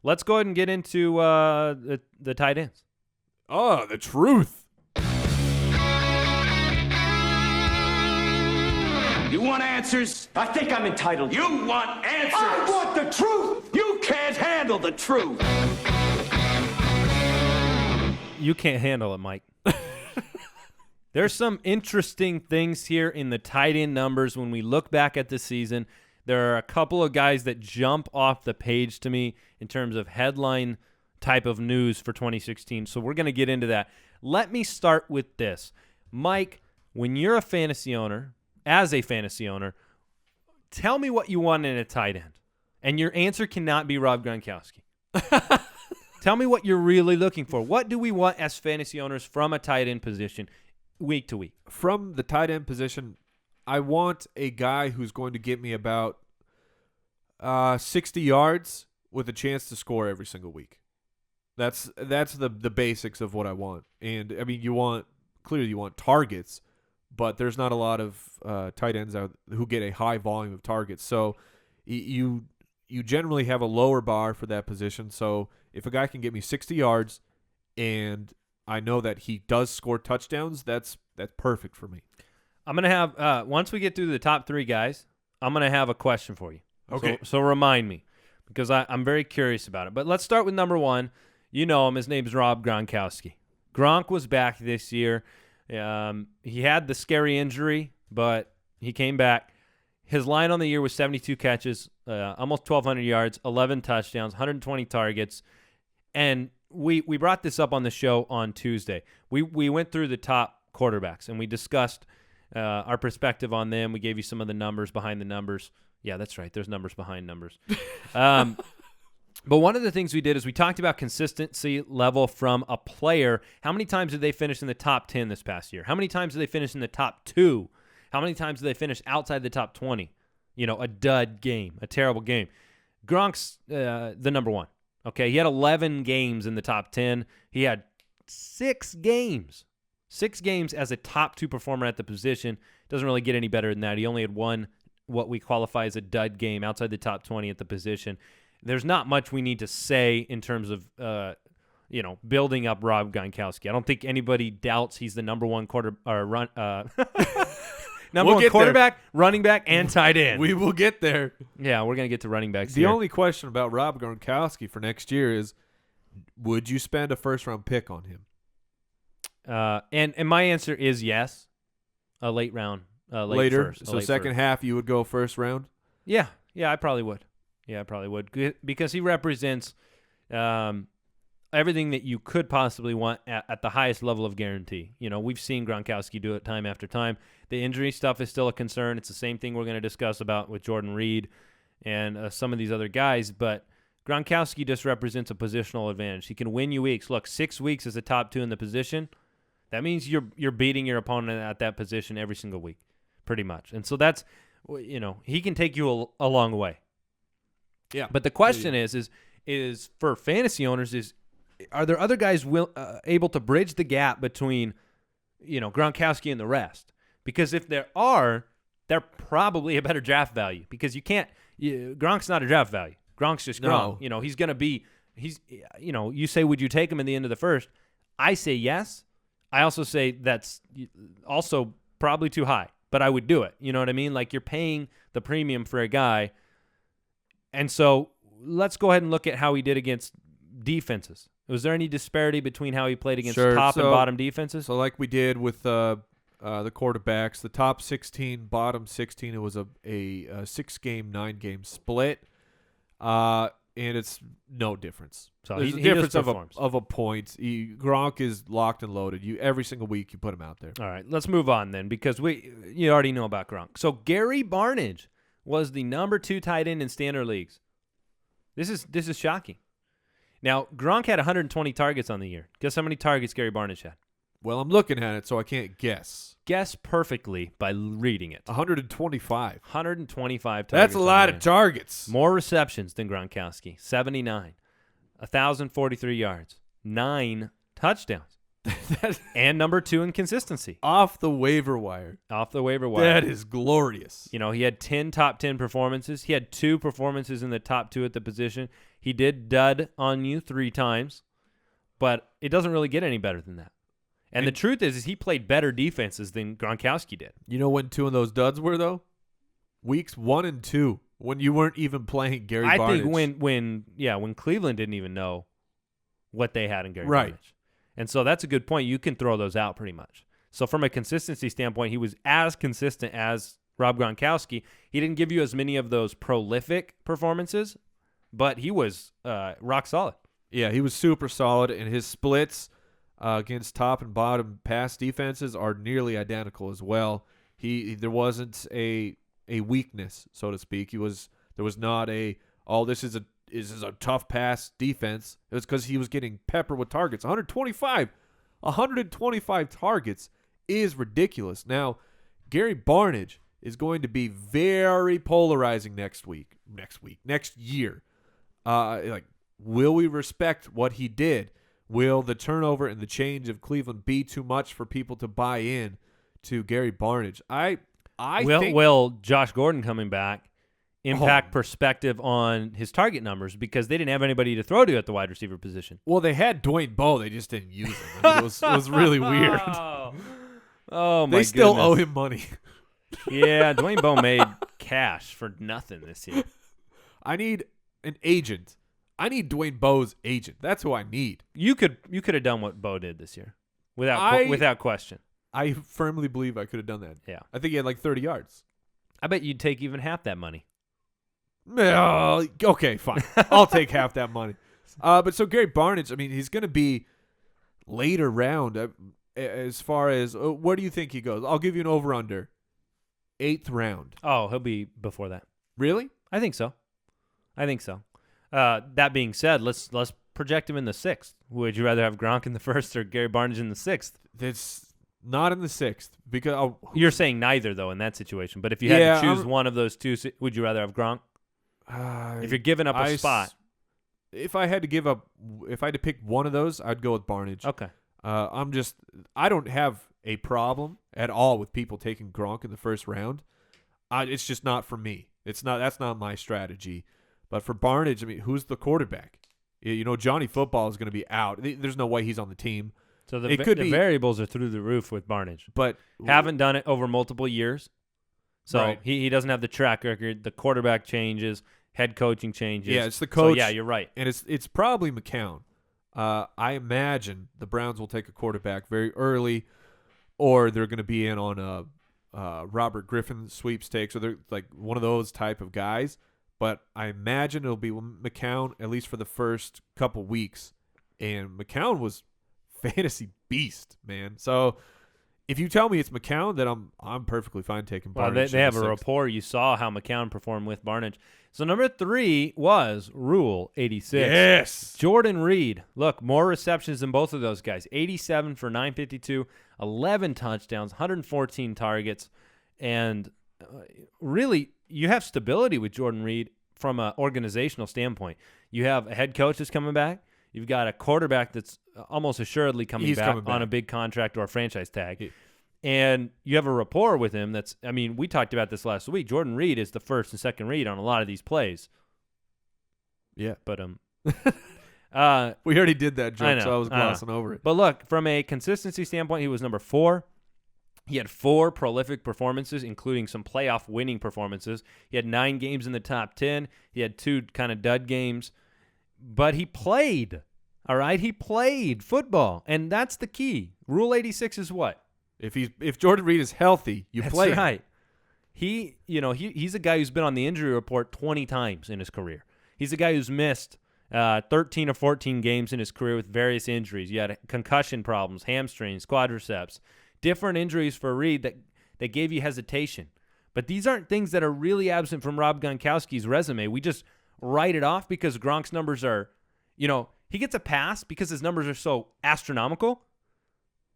let's go ahead and get into the tight ends. Oh, the truth. You want answers? I think I'm entitled. You want answers? I want the truth! You can't handle the truth. You can't handle it, Mike. There's some interesting things here in the tight end numbers when we look back at the season. There are a couple of guys that jump off the page to me in terms of headline type of news for 2016, so we're going to get into that. Let me start with this. Mike, when you're a fantasy owner, tell me what you want in a tight end. And your answer cannot be Rob Gronkowski. Tell me what you're really looking for. What do we want as fantasy owners from a tight end position week to week? From the tight end position, I want a guy who's going to get me about 60 yards with a chance to score every single week. That's the basics of what I want. And, I mean, you want targets, but there's not a lot of tight ends out who get a high volume of targets. So you generally have a lower bar for that position. So if a guy can get me 60 yards and I know that he does score touchdowns, that's perfect for me. I'm going to have, once we get through the top three guys, I'm going to have a question for you. Okay. So remind me, because I'm very curious about it. But let's start with number one. You know him. His name is Rob Gronkowski. Gronk was back this year. He had the scary injury, but he came back. His line on the year was 72 catches, almost 1,200 yards, 11 touchdowns, 120 targets. And we brought this up on the show on Tuesday. We went through the top quarterbacks, and we discussed our perspective on them. We gave you some of the numbers behind the numbers. Yeah, that's right. There's numbers behind numbers. But one of the things we did is we talked about consistency level from a player. How many times did they finish in the top 10 this past year? How many times did they finish in the top 2? How many times did they finish outside the top 20? You know, a dud game, a terrible game. Gronk's the number one. Okay, he had 11 games in the top 10. He had 6 games as a top 2 performer at the position. Doesn't really get any better than that. He only had one what we qualify as a dud game outside the top 20 at the position. There's not much we need to say in terms of, building up Rob Gronkowski. I don't think anybody doubts he's the number one number one quarterback, running back, and tight end. We will get there. Yeah, we're going to get to running backs The here. only question about Rob Gronkowski for next year is, would you spend a first-round pick on him? And my answer is yes, a late round, later. First, so second half, you would go first round? Yeah, I probably would. Because he represents everything that you could possibly want at the highest level of guarantee. You know, we've seen Gronkowski do it time after time. The injury stuff is still a concern. It's the same thing we're going to discuss about with Jordan Reed and some of these other guys, but Gronkowski just represents a positional advantage. He can win you weeks. Look, 6 weeks as a top 2 in the position. That means you're beating your opponent at that position every single week, pretty much. And so that's, he can take you a long way. Yeah. But the question is for fantasy owners are there other guys able to bridge the gap between, Gronkowski and the rest? Because if there are, they're probably a better draft value because Gronk's not a draft value. Gronk's just Gronk. No. He's going to be you say, would you take him in the end of the first? I say yes. I also say that's also probably too high, but I would do it. You know what I mean? Like you're paying the premium for a guy. And so let's go ahead and look at how he did against defenses. Was there any disparity between how he played against top and bottom defenses? So like we did with the quarterbacks, the top 16, bottom 16, it was a 6-game, 9-game split. And it's no difference. So there's a difference of a point. Gronk is locked and loaded. Every single week you put him out there. All right, let's move on then because you already know about Gronk. So Gary Barnidge was the number 2 tight end in standard leagues. This is shocking. Now, Gronk had 120 targets on the year. Guess how many targets Gary Barnidge had? Well, I'm looking at it, so I can't guess. Guess perfectly by reading it. 125. 125 targets. That's a lot of targets. More receptions than Gronkowski. 79. 1,043 yards. 9 touchdowns. And number 2 in consistency. Off the waiver wire. Off the waiver wire. That is glorious. You know, he had 10 top 10 performances. He had 2 performances in the top 2 at the position. He did dud on you 3 times, but it doesn't really get any better than that. And the truth is he played better defenses than Gronkowski did. You know when 2 of those duds were, though? Weeks 1 and 2, when you weren't even playing Gary Barnidge. I think when Cleveland didn't even know what they had in Gary Barnidge. And so that's a good point. You can throw those out pretty much. So from a consistency standpoint, he was as consistent as Rob Gronkowski. He didn't give you as many of those prolific performances, but he was rock solid. Yeah, he was super solid, and his splits against top and bottom pass defenses are nearly identical as well. There wasn't a weakness, so to speak. There was not this is a tough pass defense. It was because he was getting peppered with targets. 125 targets is ridiculous. Now, Gary Barnidge is going to be very polarizing next year. Will we respect what he did? Will the turnover and the change of Cleveland be too much for people to buy in to Gary Barnidge? Will Josh Gordon coming back impact perspective on his target numbers because they didn't have anybody to throw to at the wide receiver position? Well, they had Dwayne Bowe. They just didn't use him. I mean, it was really weird. Oh, my They still goodness. owe him money. Yeah, Dwayne Bowe made cash for nothing this year. I need an agent. I need Dwayne Bowe's agent. That's who I need. You could have done what Bowe did this year without question. I firmly believe I could have done that. Yeah. I think he had like 30 yards. I bet you'd take even half that money. Okay, fine. I'll take half that money. But so Gary Barnidge, I mean, he's going to be later round as far as where do you think he goes? I'll give you an over-under. 8th round. Oh, he'll be before that. Really? I think so. That being said, let's project him in the 6th. Would you rather have Gronk in the 1st or Gary Barnidge in the 6th? It's not in the 6th because You're saying neither though in that situation. But if you had to choose one of those two, would you rather have Gronk? If you're giving up a spot, if I had to pick one of those, I'd go with Barnidge. okay. I don't have a problem at all with people taking Gronk in the 1st round. It's just not for me. That's not my strategy. But for Barnidge, I mean, who's the quarterback? You know, Johnny Football is going to be out. There's no way he's on the team. So the variables are through the roof with Barnidge. But haven't done it over multiple years. So right. he doesn't have the track record. The quarterback changes, head coaching changes. Yeah, it's the coach. So, yeah, you're right. And it's probably McCown. I imagine the Browns will take a quarterback very early, or they're going to be in on a Robert Griffin sweepstakes, or they're like one of those type of guys. But I imagine it'll be McCown, at least for the first couple weeks. And McCown was fantasy beast, man. So if you tell me it's McCown, then I'm perfectly fine taking Barnidge. Well, they have a rapport. You saw how McCown performed with Barnidge. So number 3 was Rule 86. Yes. Jordan Reed. Look, more receptions than both of those guys. 87 for 952, 11 touchdowns, 114 targets. And really, you have stability with Jordan Reed from an organizational standpoint. You have a head coach that's coming back. You've got a quarterback that's almost assuredly coming back on a big contract or a franchise tag. And you have a rapport with him we talked about this last week. Jordan Reed is the first and second read on a lot of these plays. Yeah. But we already did that joke, so I was glossing over it. But look, from a consistency standpoint, he was number 4. He had 4 prolific performances, including some playoff winning performances. He had 9 games in the top 10. He had 2 kind of dud games. But he played, all right? He played football, and that's the key. Rule 86 is what? If Jordan Reed is healthy, you play. That's right. He's a guy who's been on the injury report 20 times in his career. He's a guy who's missed 13 or 14 games in his career with various injuries. You had concussion problems, hamstrings, quadriceps, different injuries for Reed that gave you hesitation. But these aren't things that are really absent from Rob Gronkowski's resume. We just write it off because Gronk's numbers are, he gets a pass because his numbers are so astronomical.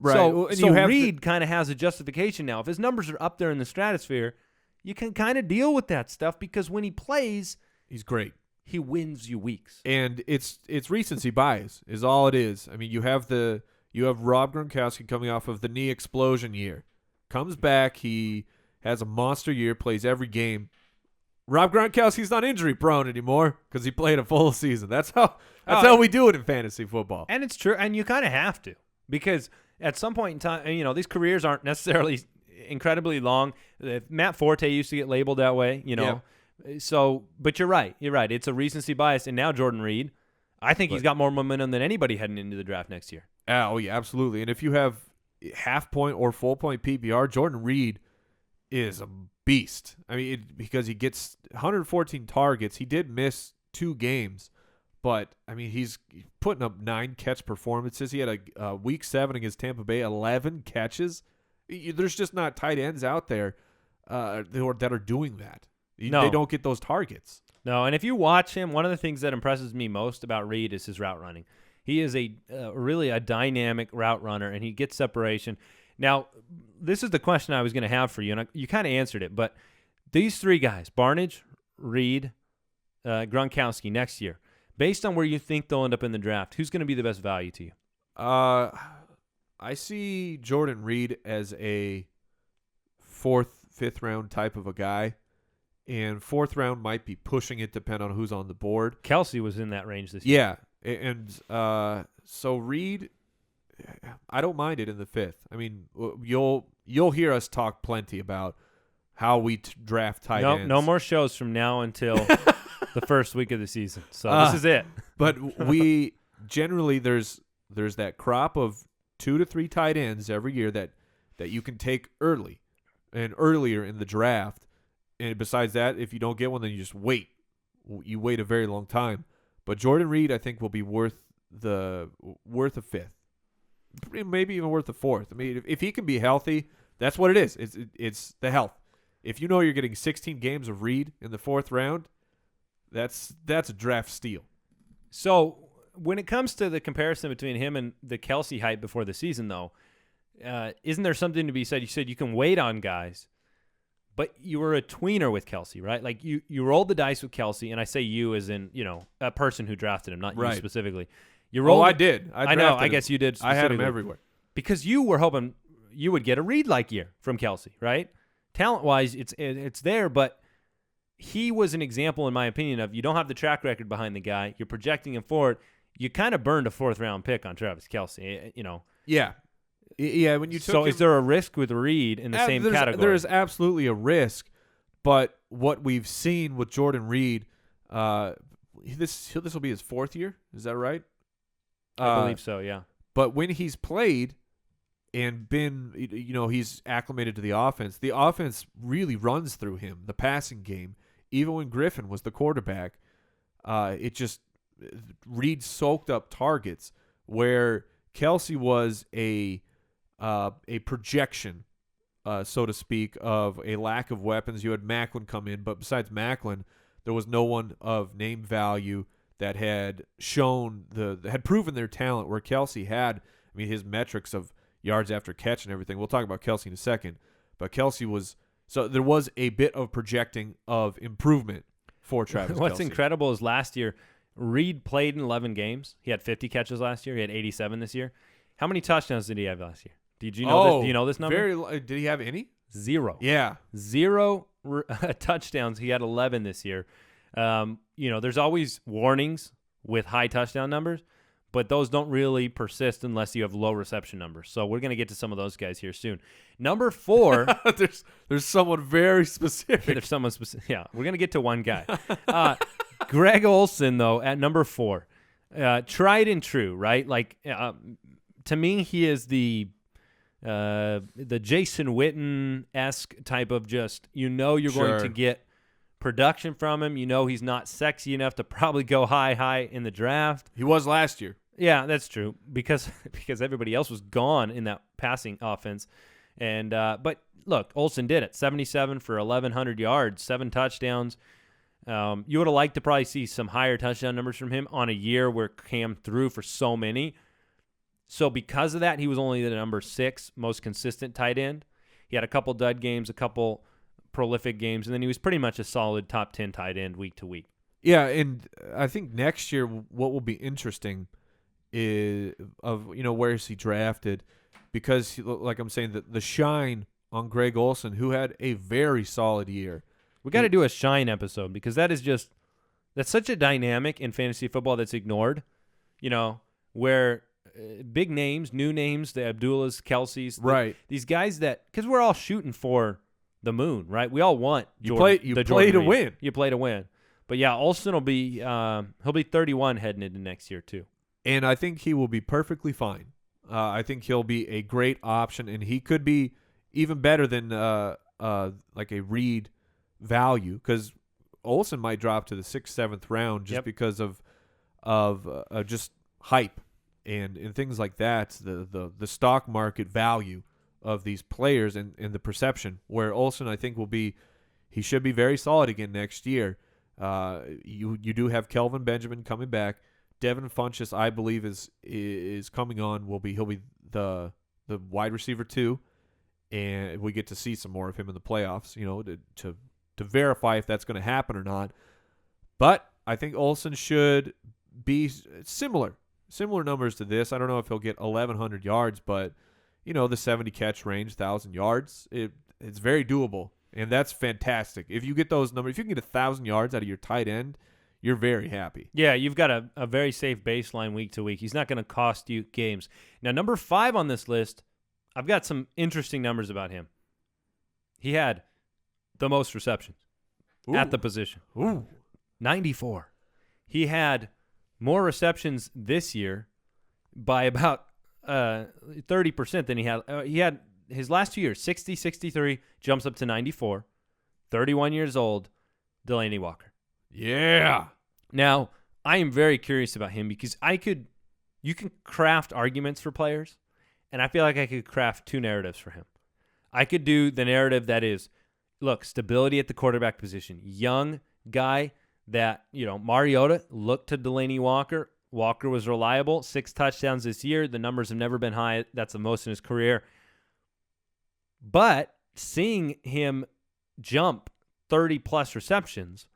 Right. So Reed kind of has a justification now. If his numbers are up there in the stratosphere, you can kind of deal with that stuff because when he plays, he's great. He wins you weeks. And it's recency bias is all it is. I mean, you have the You have Rob Gronkowski coming off of the knee explosion year. Comes back, he has a monster year, plays every game. Rob Gronkowski's not injury prone anymore because he played a full season. That's how we do it in fantasy football. And it's true, and you kind of have to, because at some point in time, these careers aren't necessarily incredibly long. Matt Forte used to get labeled that way, Yeah. So, but you're right. It's a recency bias, and now Jordan Reed, I think he's got more momentum than anybody heading into the draft next year. Oh, yeah, absolutely. And if you have half point or full point PPR, Jordan Reed is a beast. I mean, because he gets 114 targets. He did miss 2 games, but I mean, he's putting up 9 catch performances. He had a week 7 against Tampa Bay, 11 catches. There's just not tight ends out there that are doing that. No. They don't get those targets. No, and if you watch him, one of the things that impresses me most about Reed is his route running. He is really a dynamic route runner, and he gets separation. Now, this is the question I was going to have for you, and you kind of answered it, but these 3 guys, Barnidge, Reed, Gronkowski, next year, based on where you think they'll end up in the draft, who's going to be the best value to you? I see Jordan Reed as a 4th, 5th round type of a guy, and 4th round might be pushing it depending on who's on the board. Kelsey was in that range this year. Yeah, and so Reed, I don't mind it in the 5th. I mean, you'll hear us talk plenty about how we draft tight ends. No more shows from now until the first week of the season. So this is it. But we generally there's that crop of 2 to 3 tight ends every year that you can take early and earlier in the draft. And besides that, if you don't get one, then you just wait. You wait a very long time. But Jordan Reed, I think, will be worth a 5th, maybe even worth a 4th. I mean, if he can be healthy, that's what it is. It's the health. If you know you're getting 16 games of Reed in the 4th round, that's a draft steal. So when it comes to the comparison between him and the Kelsey hype before the season, though, isn't there something to be said? You said you can wait on guys, but you were a tweener with Kelsey, right? Like you rolled the dice with Kelsey, and I say you as in, a person who drafted him, not you specifically. You rolled. Oh, I did. I know. I guess you did. I had him everywhere. Because you were hoping you would get a Reed-like year from Kelsey, right? Talent-wise, it's there, but he was an example, in my opinion, of you don't have the track record behind the guy. You're projecting him forward. You kind of burned a 4th-round pick on Travis Kelsey, Yeah. Yeah, when you took So him, is there a risk with Reed in the same category? There is absolutely a risk, but what we've seen with Jordan Reed, this will be his 4th year. Is that right? I believe so, yeah. But when he's played and been, he's acclimated to the offense really runs through him, the passing game. Even when Griffin was the quarterback, Reed soaked up targets where Kelsey was a projection, so to speak, of a lack of weapons. You had Macklin come in, but besides Macklin, there was no one of name value that had had proven their talent, where Kelsey had, his metrics of yards after catch and everything. We'll talk about Kelsey in a second, but Kelsey there was a bit of projecting of improvement for Travis What's Kelsey. incredible is last year, Reed played in 11 games. He had 50 catches last year. He had 87 this year. How many touchdowns did he have last year? Did you know this? Do you know this number? Did he have any? 0. Yeah. 0 touchdowns. He had 11 this year. There's always warnings with high touchdown numbers, but those don't really persist unless you have low reception numbers. So we're going to get to some of those guys here soon. Number 4. there's someone very specific. There's someone specific. Yeah, we're going to get to one guy. Greg Olsen, though, at number 4. Tried and true, right? Like, to me, he is the Jason Witten-esque type of just, you're going to get production from him. He's not sexy enough to probably go high in the draft. He was last year. Yeah, that's true, because everybody else was gone in that passing offense. And but look, Olsen did it. 77 for 1,100 yards, 7 touchdowns. You would have liked to probably see some higher touchdown numbers from him on a year where Cam threw for so many. So because of that, he was only the number 6 most consistent tight end. He had a couple dud games, a couple prolific games, and then he was pretty much a solid top 10 tight end week to week. Yeah, and I think next year what will be interesting where is he drafted, because like I'm saying, the shine on Greg Olsen, who had a very solid year. We got to do a shine episode because that's such a dynamic in fantasy football that's ignored. Where big names, new names, the Abdullahs, Kelseys, right? These guys because we're all shooting for the moon, right? We all want you play to win. You play to win. But yeah, Olsen will be he'll be 31 heading into next year too. And I think he will be perfectly fine. I think he'll be a great option, and he could be even better than like a Reed value, because Olsen might drop to the 6th, 7th round just because of just hype and things like that. The stock market value of these players and the perception. Where Olsen, I think, he should be very solid again next year. You do have Kelvin Benjamin coming back. Devin Funchess, I believe, is coming on. He'll be the wide receiver 2, and we get to see some more of him in the playoffs. To verify if that's going to happen or not. But I think Olsen should be similar numbers to this. I don't know if he'll get 1,100 yards, but the 70 catch range, 1,000 yards, it's very doable, and that's fantastic. If you get those numbers, if you can get 1,000 yards out of your tight end, you're very happy. Yeah, you've got a very safe baseline week to week. He's not going to cost you games. Now, number 5 on this list, I've got some interesting numbers about him. He had the most receptions at the position. 94. He had more receptions this year by about 30% than he had his last 2 years. 60, 63, jumps up to 94. 31 years old, Delanie Walker. Yeah. Now, I am very curious about him because you can craft arguments for players, and I feel like I could craft 2 narratives for him. I could do the narrative that is, look, stability at the quarterback position. Young guy that, Mariota looked to Delanie Walker. Walker was reliable. 6 touchdowns this year. The numbers have never been high. That's the most in his career. But seeing him jump 30-plus receptions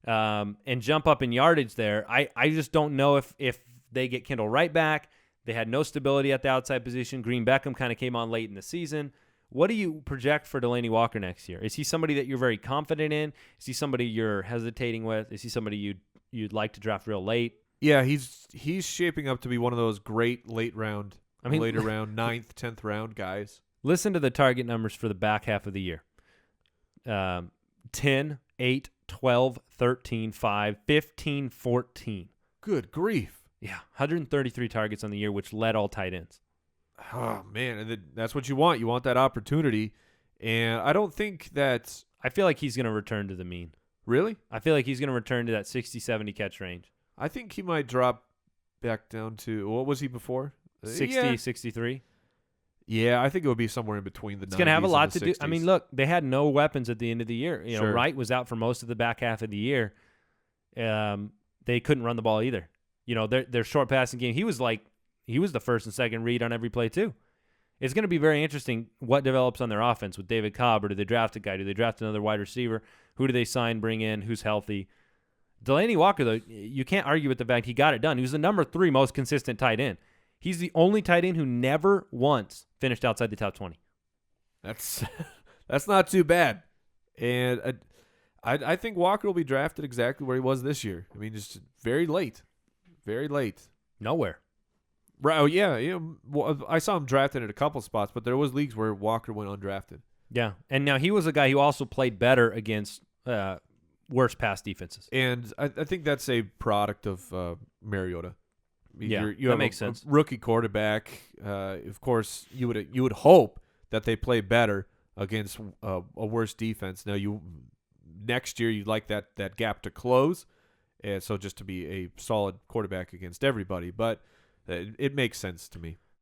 and jump up in yardage there, I just don't know if they get Kendall Wright back. They had no stability at the outside position. Green Beckham kind of came on late in the season. What do you project for Delanie Walker next year? Is he somebody that you're very confident in? Is he somebody you're hesitating with? Is he somebody you'd like to draft real late? Yeah, he's shaping up to be one of those great later round, 9th, 10th round guys. Listen to the target numbers for the back half of the year. 10, 8, 12, 13, 5, 15, 14. Good grief. Yeah, 133 targets on the year, which led all tight ends. Oh, man, and that's what you want. You want that opportunity, and I don't think that... I feel like he's going to return to the mean. Really? I feel like he's going to return to that 60, 70 catch range. I think he might drop back down to... What was he before? 60, 63? Yeah, I think it would be somewhere in between the 90s. It's going to have a lot to do. 60s. I mean, look, they had no weapons at the end of the year. Sure. Wright was out for most of the back half of the year. They couldn't run the ball either. Their short passing game, he was the first and second read on every play too. It's going to be very interesting what develops on their offense with David Cobb, or do they draft a guy? Do they draft another wide receiver? Who do they sign, bring in? Who's healthy? Delanie Walker, though, you can't argue with the fact he got it done. He was the number 3 most consistent tight end. He's the only tight end who never once finished outside the top 20. That's not too bad. And I think Walker will be drafted exactly where he was this year. I mean, just very late. Very late. Nowhere. Right. Oh, yeah. I saw him drafted at a couple spots, but there was leagues where Walker went undrafted. Yeah. And now he was a guy who also played better against worse pass defenses. And I think that's a product of Mariota. Yeah, you that have makes a sense. Rookie quarterback. Of course, you would hope that they play better against a worse defense. Now, next year you'd like that gap to close, and so just to be a solid quarterback against everybody. But it makes sense to me.